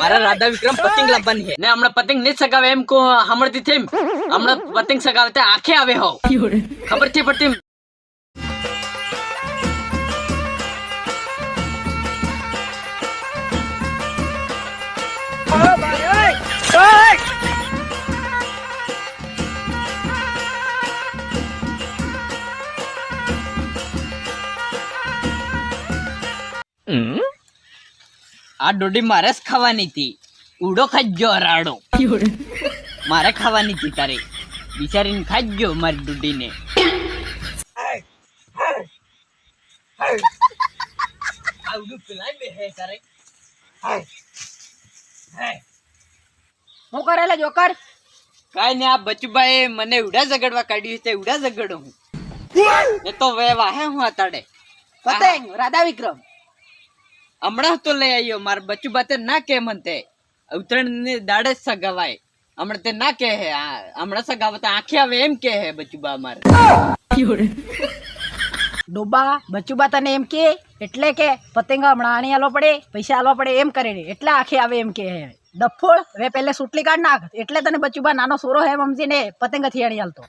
મારા રાધા વિક્રમ પતંગ લાવવાની છે ને હમણાં પતંગ નહીં સગાવે એમ કો સાંભળતી થઈ હમણાં પતંગ સગાવે તે આંખે આવે હો ખબર છે પડતી આ ડોડી મારે જ ખાવાની હતી ઉડો ખાજો રાડો મારે ખાવાની હતી તારે બિચારીને ખાજો મારી ડોડીને હું કરેલા જોકર કાઈ ને આ બચુભાઈ મને ઉડા ઝઘડવા કાઢ્યું છે ઉડા ઝઘડો હું એ તો વેવા હે હું આતાડે પતંગ રાધા વિક્રમ હમણાં તો લઈ આવ્યો મારા બચુબા તે ના કે મનતે ઉત્તરાયણ ની દાડે જ સગાવાય હમણાં તે ના કે હે હમણાં સગાવતા આંખે આવે એમ કે હે બચુબા મારે ડોબા બચુબા તને એમ કે એટલે કે પતંગ હમણાં આણી આલવો પડે પૈસા આલવા પડે એમ કરીને એટલે આખે આવે એમ કે ડફોળ હવે પહેલે સુટલી કાઢ નાખ એટલે તને બચુબા નાનો સોરો હે સમજીને પતંગ થી આણી આલતો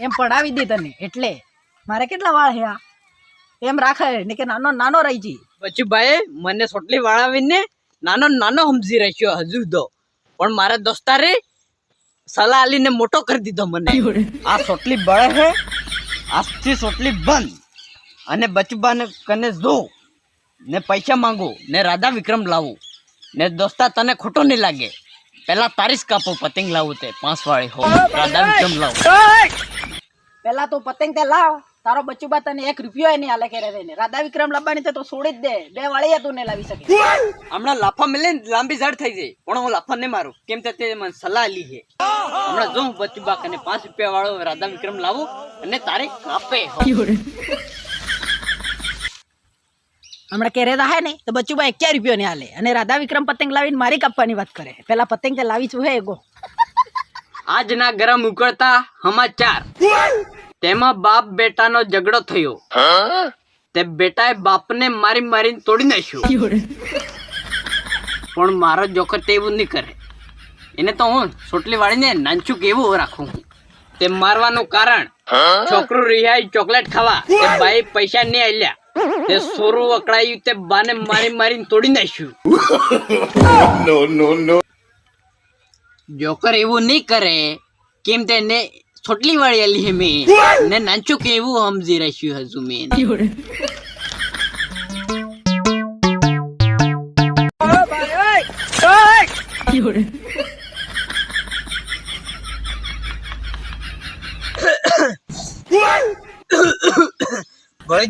એમ પડાવી દી તને એટલે મારે કેટલા વાળ હે આ એમ રાખે ને કે નાનો નાનો રહી જી બચુભાઈ મને સોટલી વાળાવીને નાનો નાનો સમજી રાખ્યો હજુ તો પણ મારા દોસ્તારે સલાહ આલીને મોટો કરી દીધો મને આ સોટલી બળે હે આજથી સોટલી બંધ અને બચુબાને કને જો ને પૈસા માંગુ ને રાધા વિક્રમ લાવું ને દોસ્તા તને ખોટો નહીં લાગે પેલા તારીસ કાપો પતંગ લાવું તે 5 વાળી હો રાધા વિક્રમ લાવું પેલા તો પતંગ તે લાવ તારો બચુબા તને 1 રૂપિયો નહીં આલે કરે ને રાધા વિક્રમ લાવવાની તો છોડી જ દે 2 વાળી તું ને લાવી શકે હમણાં લાફા મિલે લાંબી ઝાડ થઈ જાય પણ હું લાફા નહીં મારું કેમ તે મને સલાહ લી છે હમણાં જો હું બચુબા કને 5 રૂપિયા વાળો રાધા વિક્રમ લાવું અને તારે કાપે હમણાં કેરે હે ને તો બચુબા 1 રૂપિયો નહીં આલે અને રાધા વિક્રમ પતંગ લાવીને મારી કાપવાની વાત કરે પેલા પતંગ તે લાવી છું હે એગો આજના ગરમ ઉકળતા સમાચાર તેમાં બાપ બેટાનો ઝઘડો થયો તે બેટાએ બાપને મારી મારીને તોડી નાખ્યો પણ મારો જોકર તે એવું નહીં કરે એને તો હું સોટલી વાળીને નાનચું કેવું રાખું તે મારવાનું કારણ છોકરું રિહાઈ ચોકલેટ ખાવા તે બાઈ પૈસા નહીં આલ્યા તે સોરું અકળાયું તે બાને મારી મારીને તોડી નાખ્યું જોકર એવું નહીં કરે કેમ તેને છોટલી વાળી આલી હે મેં ને નાનચું કેવું સમજી રાખ્યું હજુ મેં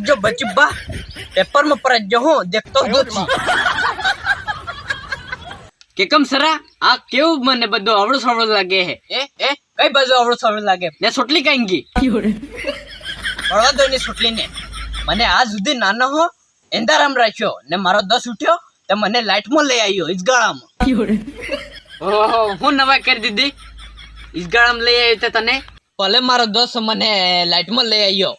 જો બચુબા પેપર માં પર જો હું દેખતો છું કે કમ સરા આ કેવું મને બધું અવળું સવળું લાગે હે એ કઈ બાજુ અવળું સવળું લાગે ને સોટલી કઈ ગઈ પડવા દો ની સોટલી ને મને આ સુધી નાનો હો એંધારામ રાખ્યો ને મારો 10 ઉઠ્યો તો મને લાઈટ માં લઈ આવ્યો ઈસગાળામાં ઓહો હું નવાઈ કરી દીધી ઈસગાળામાં લઈ આવ્યો તે તને ભલે મારો દોસ્ત મને લાઈટ માં લઈ આવ્યો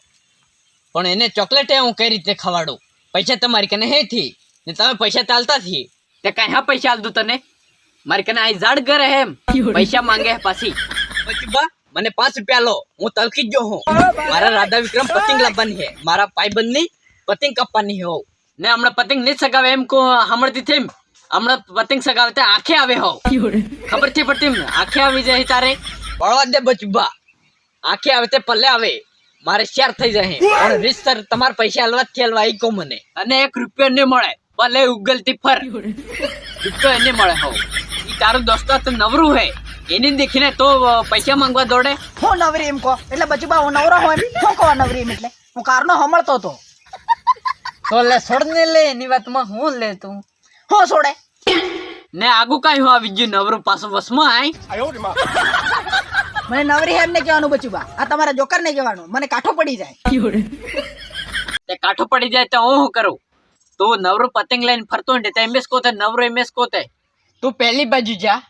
પણ એને ચોકલેટ હું કઈ રીતે ખવાડું પૈસા તમારી કને હે થી ને તમે પૈસા ચાલતા થી તે કઈ હા પૈસા આલતું તને મારી કને આ ઝાડ ઘરે એમ પૈસા માંગે પાછી બચુબા મને 5 રૂપિયા લો હું તલકી જ જો હું મારા રાધા વિક્રમ પતંગ લાવવાની છે મારા ભાઈબંધ ની પતંગ કાપવાની હો ને હમણાં પતંગ નહીં સગાવે એમ કો સાંભળતી થઈ હમણાં પતંગ સગાવે તે આંખે આવે હો ખબર છે પડતી આંખે આવી જાય તારે પડવા દે બચુબા આંખે આવે તે પલ્લે આવે મારે શેર થઈ જાય પણ રીતસર તમારા પૈસા હલવા ખેલવા આવી કો મને અને 1 રૂપિયો નહીં મળે ભલે ઉગલતી ફર રૂપિયો નહીં મળે હો ઈ તારું દોસ્તો તો નવરું હે એને દેખીને તો પૈસા માંગવા દોડે હું નવરી એમ કહો એટલે બચુબા હું નવરો હોય હું કહો નવરી એમ એટલે હું કારનો હમળતો તો લે છોડ ને લે એની વાતમાં હું લે તું હું છોડે ને આગુ કઈ હું આવી ગયું નવરું પાછું વસમાં આય મને નવરી હેમ ને કહેવાનું બચુબા આ તમારા જોકર ને કહેવાનું મને કાઠો પડી જાય તે કાઠો પડી જાય તો હું કરું તું નવરું પતંગ લઈને ફરતો ને તે એમએસ કોતે નવરો એમએસ કોતે તું પહેલી બાજુ જા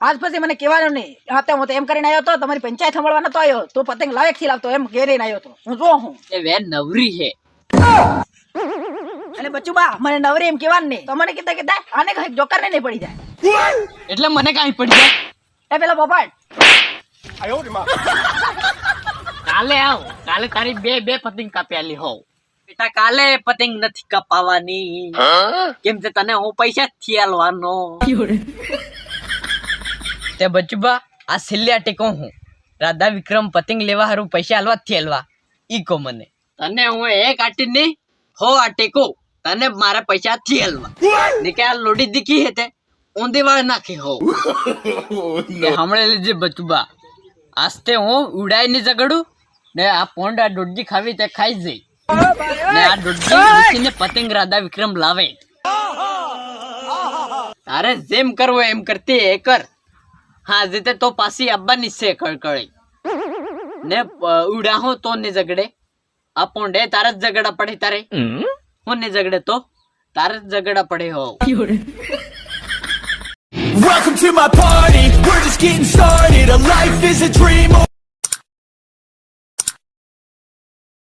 આજ પછી મને કહેવાનું નહીં હા હું તો એમ કરીને આવ્યો તો તમારી પંચાયત સંભાળવા નતો આવ્યો તો પતંગ લાવેક થી લાવતો એમ ઘેરીને આવ્યો તો હું જો હું એ વેન નવરી હે અને બચુબા મને નવરી એમ કેવાનું નહીં તો મને કીધા કીધા આને કઈ જોકર ને નહીં પડી જાય એટલે મને કાંઈ પડી જાય એ પેલા પોપટ કાલે આવ કાલે તારી બે પતંગ કાપ્યાલી હોવ બેટા કાલે પતંગ નથી કપાવાની કેમ કે તને હું પૈસા થી આલવાનો તે બચુબા આ છેલ્લા ટેકો હું રાધા વિક્રમ પતંગ લેવા હારું પૈસા આલવા થી આલવા ઈ કો મને તને હું એક આટી નહીં હો આ ટેકો તને મારા પૈસા થી આલવા ને કે આ લોડી દીકી હે તે ઊંધી વાળ નાખી હો હમણાં લેજે બચુબા આસ્તે હું ઉડાઈ ની ઝઘડું ને આ પોંડ આ દોડજી ખાવી તે ખાઈ જઈ ને આ દોડજી ઉસીને પતંગ રાધા વિક્રમ લાવે તારે જેમ કરવું એમ કરતી એ કર હા જીતે તો પાછી અબ્બાની છે કળકળી ને ઉડા હો તો ને ઝઘડે આ પોંડે તારે જ ઝઘડા પડે તારે હું ને ઝઘડે તો તારે જ ઝઘડા પડે હો Welcome to my party, we're just getting started. A life is a dream.